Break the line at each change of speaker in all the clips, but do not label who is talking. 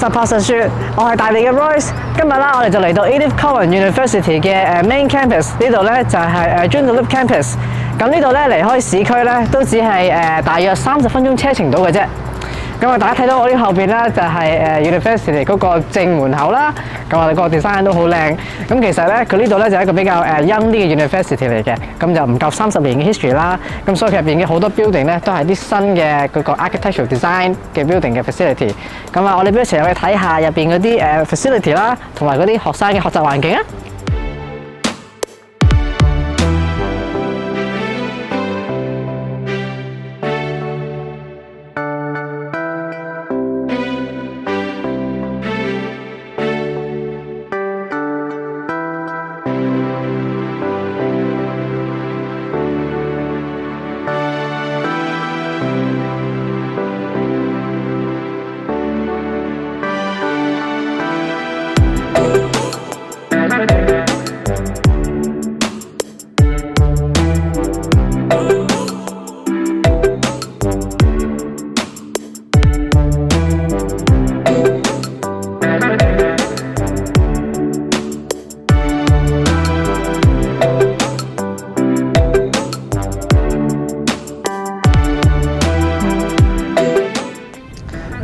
實拍實說，我係大地嘅 Royce。今日啦，我哋就嚟到 Edith Cowan University 嘅main campus 呢度咧，就係Joondalup Campus。咁呢度咧離開市區咧都只係大約30分鐘車程到嘅啫。咁啊，大家睇到我呢後邊咧就係University 嗰個正門口啦。咁我哋個 design 都好靚。咁其實咧佢呢度咧就係一個比較young 啲嘅 University 嚟嘅，咁就唔夠30年嘅 history 啦。咁所以佢入邊嘅好多 building 咧都係啲新嘅嗰個 architectural design 嘅 building 嘅 facility。咁啊，我哋不如一齊去睇下入邊嗰啲facility 啦，同埋嗰啲學生嘅學習環境啊！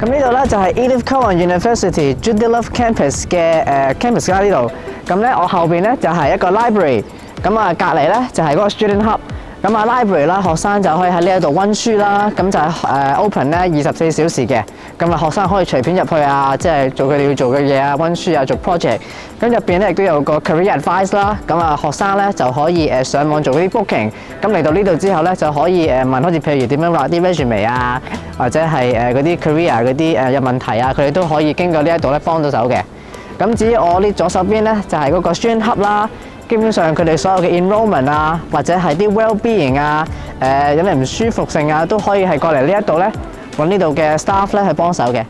咁呢度咧就係 Edith Cowan University Joondalup Campus 嘅campus 啦呢度。咁咧我後邊咧就係一個 library， 咁啊隔離咧就係嗰個 student hub。咁啊 library 啦，學生就可以喺呢一度温書啦。咁就係open 咧24小時嘅。咁啊學生可以隨便入去啊，即係做佢哋要做嘅嘢啊，温書啊，做 project。咁入邊咧亦都有個 career advice 啦。咁啊學生咧就可以上網做嗰啲 booking。咁嚟到呢度之後咧就可以問，好似譬如點樣畫啲 resume 啊，或者係嗰啲 career 嗰啲有問題啊，佢哋都可以經過呢一度咧幫到手嘅。咁至於我呢左手邊咧就係嗰個 student hub 啦。基本上佢哋所有嘅 enrollment 啊，或者係啲 well-being 啊，有咩唔舒服性啊，都可以係過嚟呢一度咧揾呢度嘅 staff 咧去幫手嘅。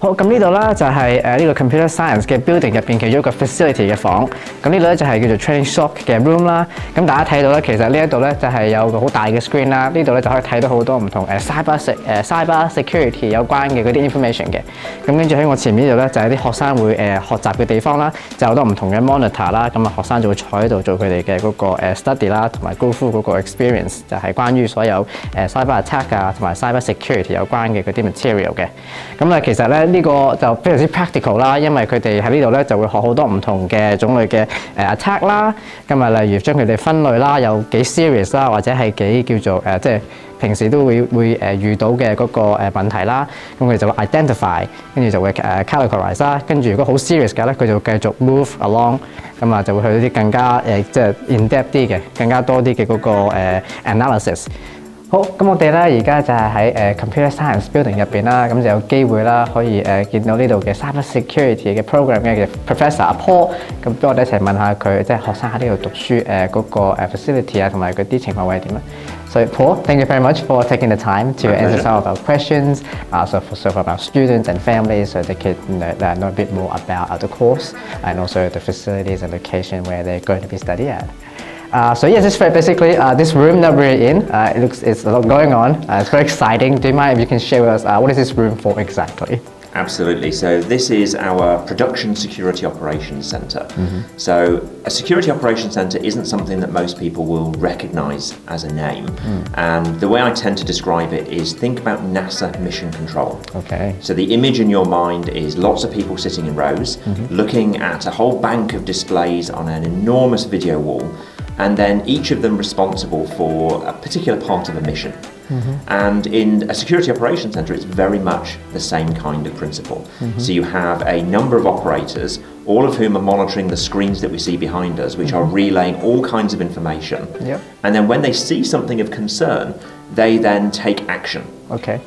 好，咁呢度啦就係呢個 computer science 嘅 building 入邊其中一個 facility 嘅房。咁呢度咧就係叫做 training shop 嘅 room 啦。咁大家睇到咧，其實呢一度咧就係有個好大嘅 screen 啦。呢度咧就可以睇到好多唔同cyber security 有關嘅嗰啲 information 嘅。咁跟住喺我前面呢度咧就係啲學生會學習嘅地方啦，就好多唔同嘅 monitor 啦。咁啊學生就會坐喺度做佢哋嘅嗰個study 啦，同埋 go through 嗰個 experience 就係關於所有cyber attack 啊同埋 cyber security 有關嘅嗰啲 material 嘅。咁啊其實咧呢個就非常之 practical 啦，因為佢哋喺呢度咧就會學好多唔同嘅種類嘅attack 啦。咁啊例如將佢哋分類啦，有幾 serious 啦，或者係幾叫做即係平時都會遇到嘅嗰個問題啦。咁佢哋就會 identify， 跟住就會categorize 啦。跟住如果好 serious 嘅咧，佢就會繼續 move along。咁啊就會去啲更加即係 in depth 啲嘅，更加多啲嘅嗰個analysis。好，咁我哋咧而家就係喺computer science building 入邊啦，咁就有機會啦，可以見到呢度嘅 cyber security 嘅 program 嘅 professor 阿 Paul， 咁俾我哋一齊問下佢，即係學生喺呢度讀書嗰個facility 啊，同埋嗰啲情況會係點啊？ So Paul, thank you very much for taking the time to answer some of our questions, so for our students and families, so they can know a bit more about the course and also the facilities and location where they're going to be studying at. So yes, just very basically, this room that we're in, it's a lot going on. It's very exciting. Do you mind if you can share with us what is this room for exactly?
Absolutely. So this is our Production Security Operations Centre. So a Security Operations Centre isn't something that most people will recognise as a name. And the way I tend to describe it is think about NASA mission control.
Okay.
So the image in your mind is lots of people sitting in rows, looking at a whole bank of displays on an enormous video wall. and then each of them responsible for a particular part of a mission. And in a security operations center, it's very much the same kind of principle. So you have a number of operators, all of whom are monitoring the screens that we see behind us, which are relaying all kinds of information. And then when they see something of concern, they then take action.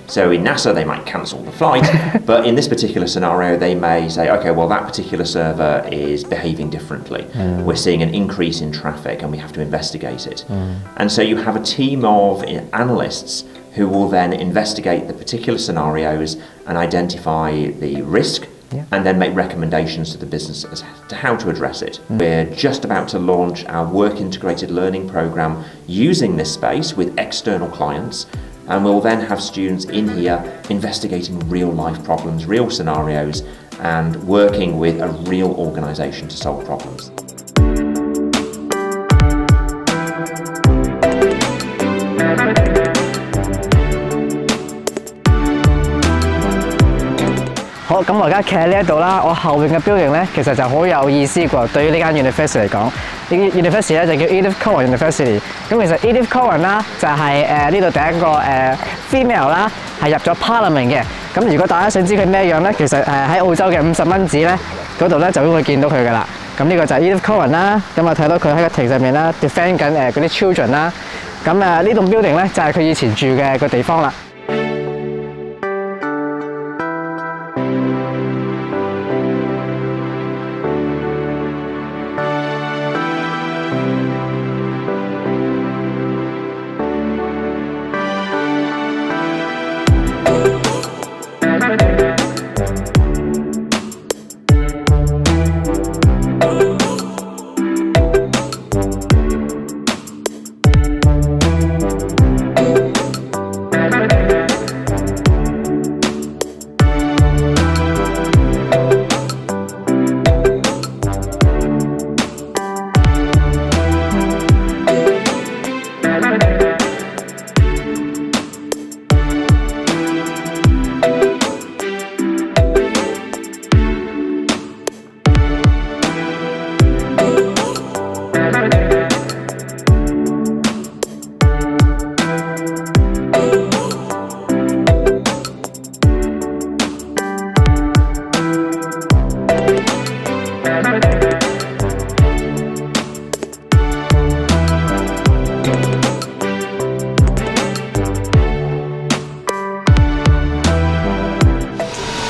So in NASA, they might cancel the flight, but in this particular scenario, they may say, okay, well, that particular server is behaving differently. We're seeing an increase in traffic and we have to investigate it. And so you have a team of analysts who will then investigate the particular scenarios and identify the risk, and then make recommendations to the business as to how to address it. We're just about to launch our work integrated learning program using this space with external clients, and we'll then have students in here investigating real life problems, real scenarios, and working with a real organisation to solve problems.
好，咁我而家企喺呢一度啦，我後邊嘅 building 咧，其實就好有意思喎。對於呢間 university 嚟講，呢間 university 咧就叫 Edith Cowan University。咁其實 Edith Cowan 啦，就係呢度第一個female 啦，係入咗 Parliament 嘅。咁如果大家想知佢咩樣咧，其實喺澳洲嘅50蚊紙咧嗰度咧就會見到佢噶啦。咁呢個就係 Edith Cowan 啦。咁啊睇到佢喺個庭上面啦 ，defend 緊嗰啲 children 啦。咁呢棟 building 咧就係佢以前住嘅個地方啦。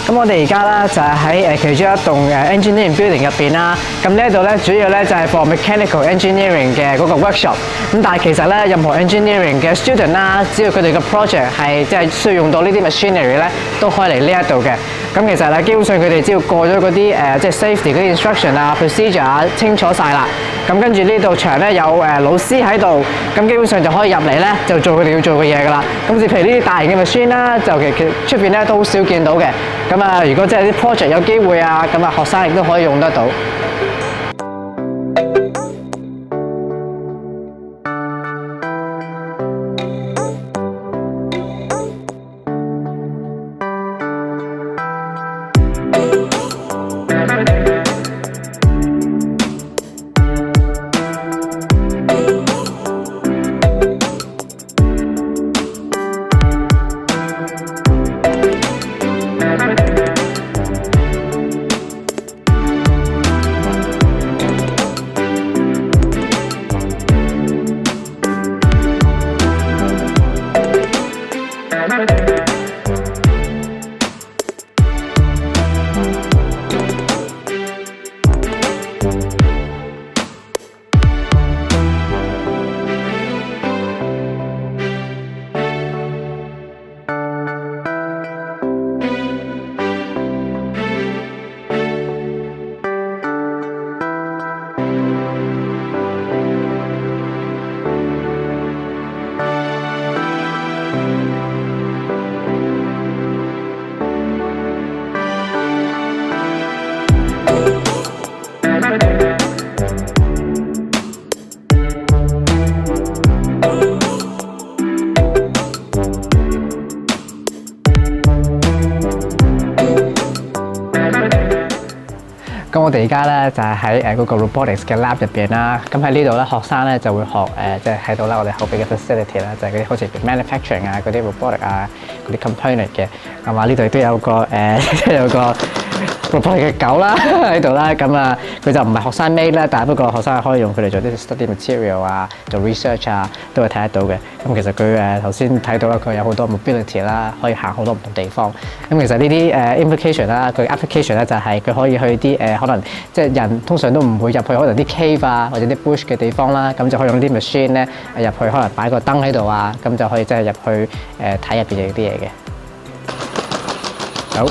咁我哋而家咧就係喺其中一棟engineering building 入邊啦。咁呢一度咧主要咧就係 for mechanical engineering 嘅嗰個 workshop。咁但係其實咧任何 engineering 嘅 student 啦，只要佢哋嘅 project 係即係需要用到呢啲 machinery 咧，都可以嚟呢一度嘅。咁其實咧基本上佢哋只要過咗嗰啲即係 safety 嗰啲 instruction 啊、procedure 啊清楚晒啦。咁跟住呢度場咧有老師喺度，咁基本上就可以入嚟咧就做佢哋要做嘅嘢㗎啦。咁譬如呢啲大型嘅 machine 啦，就其出邊咧都好少見到嘅。咁啊，如果即係啲 project 有機會啊，咁啊學生亦都可以用得到。咁我哋而家咧就係喺嗰個 robotics 嘅 lab 入邊啦。咁喺呢度咧，學生咧就會學即係喺度啦，我哋後邊嘅 facility 啦，就係嗰啲好似 manufacturing 啊、嗰啲 robotic 啊、嗰啲 component 嘅。咁啊，呢度亦都有個有個 robotic 嘅狗啦喺度啦。咁啊，佢就唔係學生 made 啦，但係不過學生係可以用佢嚟做啲 study material 啊、做 research 啊，都會睇得到嘅。咁其實佢頭先睇到啦，佢有好多 mobility 啦，可以行好多唔同地方。咁其實呢啲implication 啦，佢 application 咧就係佢可以去啲可能即係人通常都唔會入去，可能啲 cave 啊或者啲 bush 嘅地方啦，咁就可以用啲 machine 咧入去，可能擺個燈喺度啊，咁就可以即係入去睇入邊嘅啲嘢嘅。好。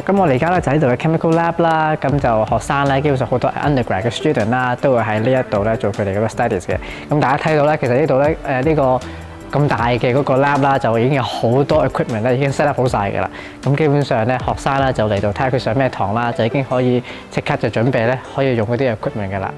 咁我哋而家咧就喺度嘅 chemical lab 啦，咁就學生咧基本上好多 undergrad 嘅 student 啦，都會喺呢一度咧做佢哋嗰個 studies 嘅。咁大家睇到咧，其實呢度咧呢個咁大嘅嗰個 lab 啦，就已經有好多 equipment 咧已經 set up 好晒㗎啦。咁基本上咧學生咧就嚟到睇下佢上咩堂啦，就已經可以即刻就準備咧可以用嗰啲 equipment 㗎啦。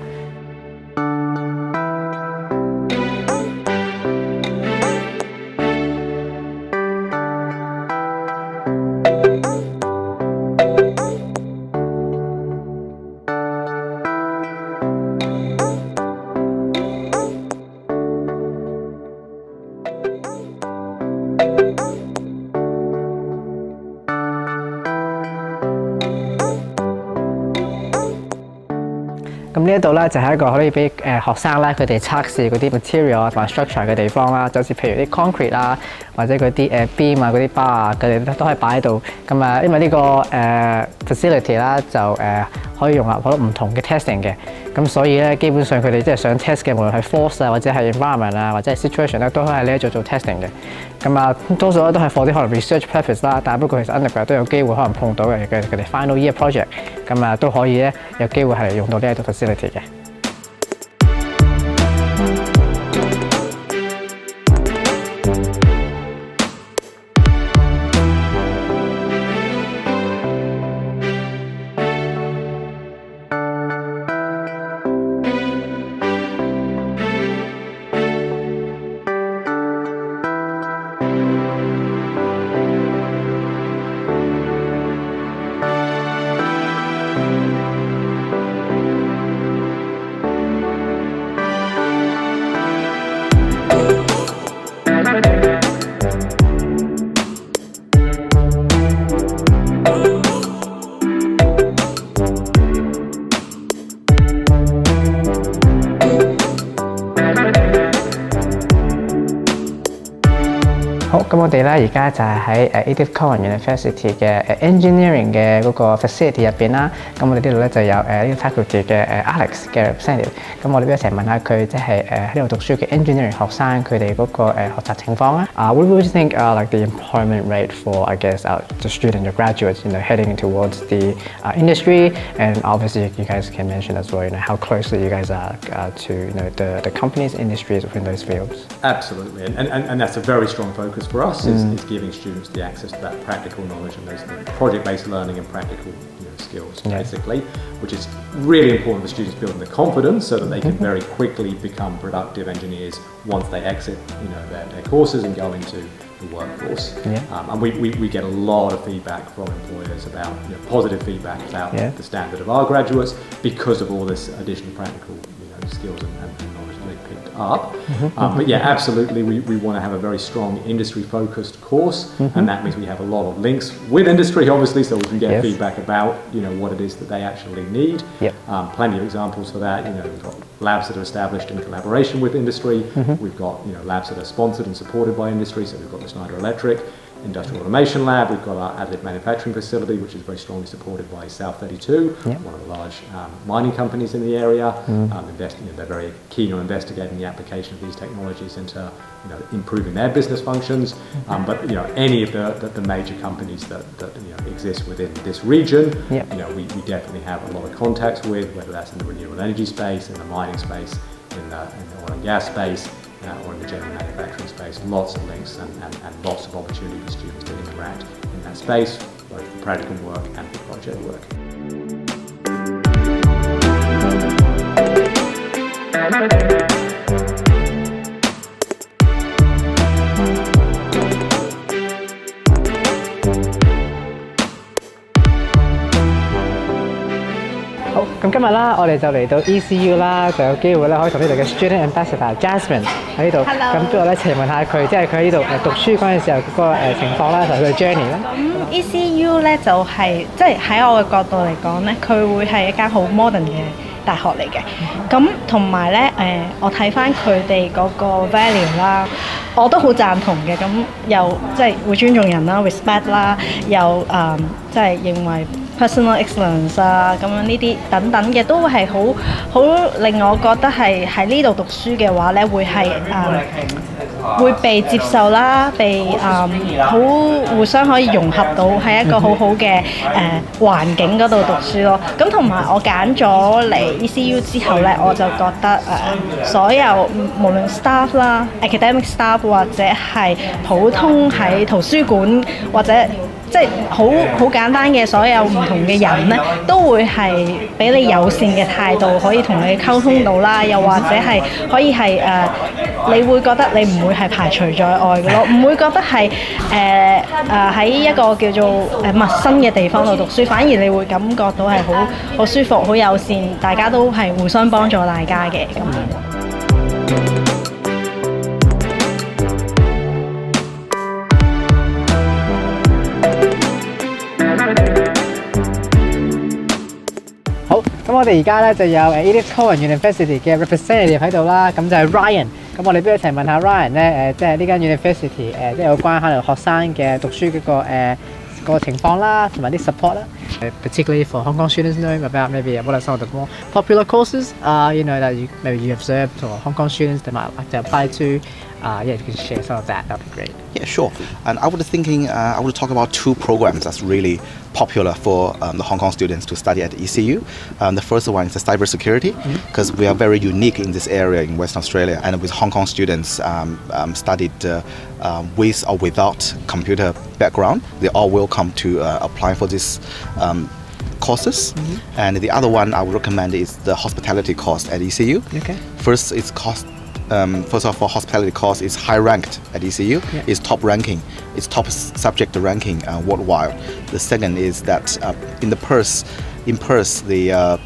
咁呢一度咧就係一個可以俾學生咧佢哋測試嗰啲 material 啊同埋 structure 嘅地方啦，就好似譬如啲 concrete 啊，或者嗰啲beam 啊、嗰啲 bar 啊，佢哋都可以擺喺度。咁啊，因為呢個facility 啦就可以用好多唔同嘅 testing 嘅，咁所以咧基本上佢哋即係想 test 嘅，無論係 force 啊，或者係 environment 啊，或者係 situation 咧，都可以喺呢一度做 testing 嘅。咁啊，多數咧都係 for 啲可能 research purpose 啦，但係不過其實 undergrad 都有機會可能碰到嘅，佢哋 final year project， 咁啊都可以咧有機會係用到呢一度 facility 嘅。咧而家就係喺Edith Cowan University 嘅Engineering 嘅嗰個 facility 入邊啦。咁我哋呢度咧就有呢個 faculty 嘅Alex 嘅 representative。咁我哋一齊問下佢，即係喺呢度讀書嘅 engineering 學生佢哋嗰個學習情況啦。What would you think like the employment rate for I guess the students, the graduates, heading towards the industry, and obviously you guys can mention as well, how closely you guys are to the companies, industries within those fields.
Absolutely, and that's a very strong focus for us is giving students the access to that practical knowledge and those project-based learning and practical skills, basically, which is really important for students building the confidence so that they can very quickly become productive engineers once they exit their courses and go into the workforce. And we get a lot of feedback from employers about positive feedback about the standard of our graduates because of all this additional practical skills and knowledge that they've picked up. But yeah, absolutely, we want to have a very strong industry-focused course, and that means we have a lot of links with industry, obviously, so we can get feedback about what it is that they actually need. Plenty of examples for that. We've got labs that are established in collaboration with industry. We've got labs that are sponsored and supported by industry. So we've got the Schneider Electric Industrial Automation Lab. We've got our additive manufacturing facility, which is very strongly supported by South 32, one of the large mining companies in the area. They're very keen on investigating the application of these technologies into improving their business functions. But any of the major companies that exist within this region, we definitely have a lot of contacts with, whether that's in the renewable energy space, in the mining space, in the oil and gas space, or in the general manufacturing space. Lots of links and lots of opportunity for students to interact in that space, both for practical work and for project work.
好，咁今日啦，我哋就嚟到 ECU 啦，就有機會咧可以同呢度嘅 Student Ambassador Jasmine 喺呢度，咁不如咧一齊問下佢，即係佢喺呢度讀書嗰陣時候嗰個情況啦，同佢嘅 journey 啦。
咁 ECU 咧就係即係喺我嘅角度嚟講咧，佢會係一間好 modern 嘅大學嚟嘅。咁同埋咧我睇翻佢哋嗰個 value 啦，我都好贊同嘅。咁又即係會尊重人啦 ，respect 啦，又即係認為personal excellence 啊，咁樣呢啲等等嘅都係好令我覺得係喺呢度讀書嘅話咧，會係會被接受啦，被好互相可以融合到喺一個好好嘅環境嗰度讀書咯。咁同埋我揀咗嚟 ECU 之後咧，我就覺得所有無論 staff 啦、academic staff 或者係普通喺圖書館或者即係好簡單嘅所有唔同嘅人咧，都會係俾你友善嘅態度，可以同你溝通到啦，又或者係可以係你會覺得你唔會係排除在外嘅咯，唔會覺得係喺一個叫做陌生嘅地方度讀書，反而你會感覺到係好舒服、好友善，大家都係互相幫助大家嘅咁樣。
好，咁我哋而家咧就有Edith Cowan University 嘅 representative 喺度啦，咁就係 Ryan。咁我哋不如一齊問下 Ryan 咧，即係呢間 university 即係有關可能學生嘅讀書嗰個情況啦，同埋啲 support 啦。Particularly for Hong Kong students knowing about maybe what are some of the more popular courses, that maybe you observed for Hong Kong students that might like to apply to. Yeah, if you could share some of that, that'd be great.
Yeah, sure. And I was thinking I would talk about two programs that's really popular for the Hong Kong students to study at ECU. The first one is the cybersecurity, because we are very unique in this area in Western Australia, and with Hong Kong students studied with or without computer background, they are welcome to apply for this courses. And the other one I would recommend is the hospitality course at ECU.
Okay.
First, it's first of all, hospitality course is high ranked at ECU. It's top ranking. It's top subject ranking worldwide. The second is that in Perth, the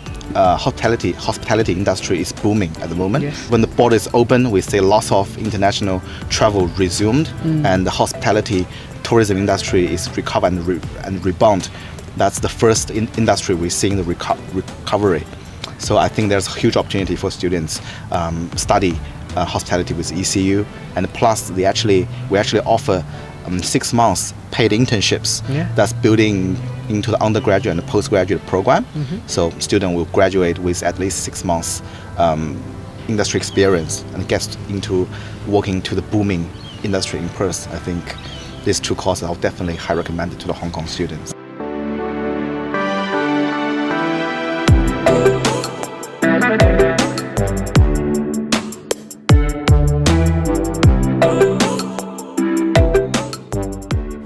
hospitality industry is booming at the moment.
Yes.
When the borders open, we see lots of international travel resumed, and the hospitality tourism industry is recovered and rebound. That's the first industry we're seeing the recovery. So I think there's a huge opportunity for students study hospitality with ECU, and plus we actually offer 6 months paid internships. That's building into the undergraduate and postgraduate program. So student will graduate with at least 6 months industry experience and get into working to the booming industry in Perth. I think these 2 courses I'll definitely highly recommend to the Hong Kong students.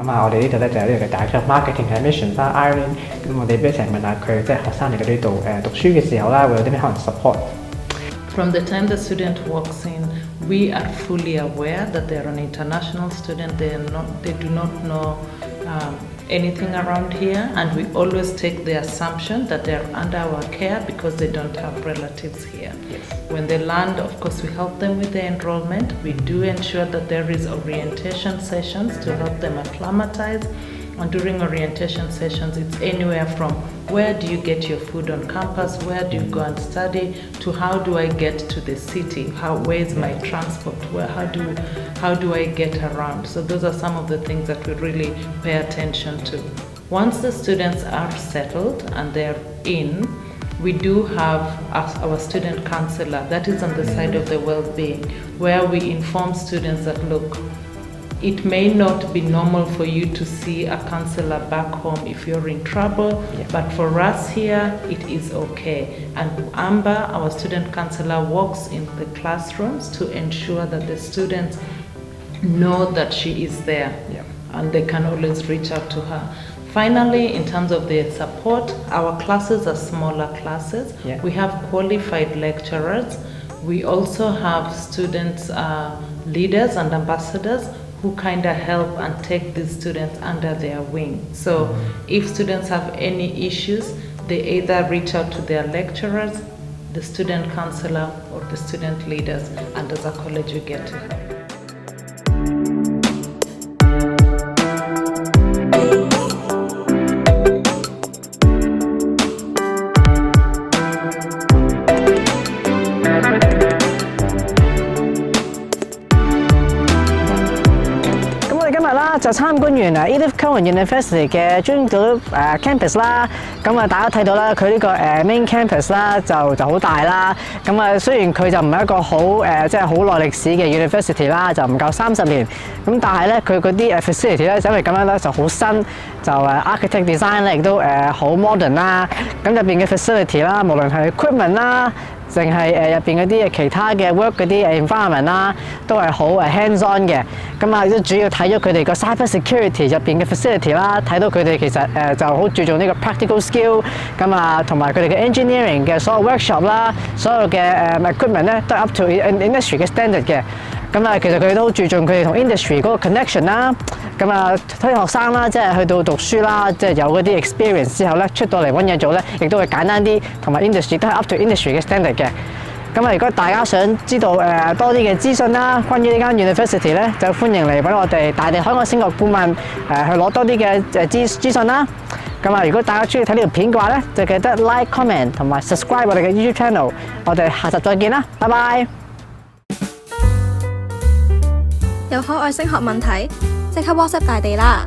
Mà 我哋呢度咧就有呢個嘅 Director of Marketing Admissions 啦 Irene， 咁我哋不如成日問下佢，即係學生嚟到呢度讀書嘅時候啦，會有啲咩可能 support。
From the time the student walks in, we are fully aware that they are an international student. They do not know anything around here, and we always take the assumption that they are under our care because they don't have relatives here. When they land, of course, we help them with their enrollment. We do ensure that there is orientation sessions to help them acclimatize. And during orientation sessions, it's anywhere from where do you get your food on campus, where do you go and study, to how do I get to the city, where is my transport, how do I get around. So those are some of the things that we really pay attention to. Once the students are settled and they're in, we do have our student counselor, that is on the side of the well-being, where we inform students that, look, it may not be normal for you to see a counselor back home if you're in trouble, but for us here, it is okay. And Amber, our student counselor, walks in the classrooms to ensure that the students know that she is there, and they can always reach out to her. Finally, in terms of the support, our classes are smaller classes. We have qualified lecturers. We also have students, leaders and ambassadors who kind of help and take these students under their wing. So if students have any issues, they either reach out to their lecturers, the student counselor, or the student leaders, and as a college we get to help.
就參觀完Edith Cowan University 嘅 Joondalup Campus 啦，咁啊大家睇到啦，佢呢個main campus 啦就好大啦，咁啊雖然佢就唔係一個好即係好耐歷史嘅 university 啦，就唔夠30年，咁但係咧佢嗰啲facility 咧，因為咁樣咧就好新，就architect design 咧亦都好 modern 啦，咁入邊嘅 facility 啦，無論係 equipment 啦，淨係入邊嗰啲其他嘅 work 嗰啲 environment 啦，都係好hands on 嘅。咁啊，都主要睇咗佢哋個 cyber security 入邊嘅 facility 啦，睇到佢哋其實就好注重呢個 practical skill。咁啊，同埋佢哋嘅 engineering 嘅所有 workshop 啦，所有嘅equipment 咧都係 up to industry 嘅 standard 嘅。咁啊，其實佢哋都好注重佢哋同 industry 嗰個 connection 啦。咁啊，推學生啦，即係去到讀書啦，即係有嗰啲 experience 之後咧，出到嚟揾嘢做咧，亦都會簡單啲，同埋 industry 都係 up to industry 嘅 standard 嘅。咁啊，如果大家想知道多啲嘅資訊啦，關於呢間 university 咧，就歡迎嚟揾我哋大地海外升學顧問去攞多啲嘅資訊啦。咁啊，如果大家中意睇呢條片嘅話咧，就記得 like、comment 同埋 subscribe 我哋嘅 YouTube channel。我哋下集再見啦，拜拜。
有海外升學問題，即刻 WhatsApp 大地啦！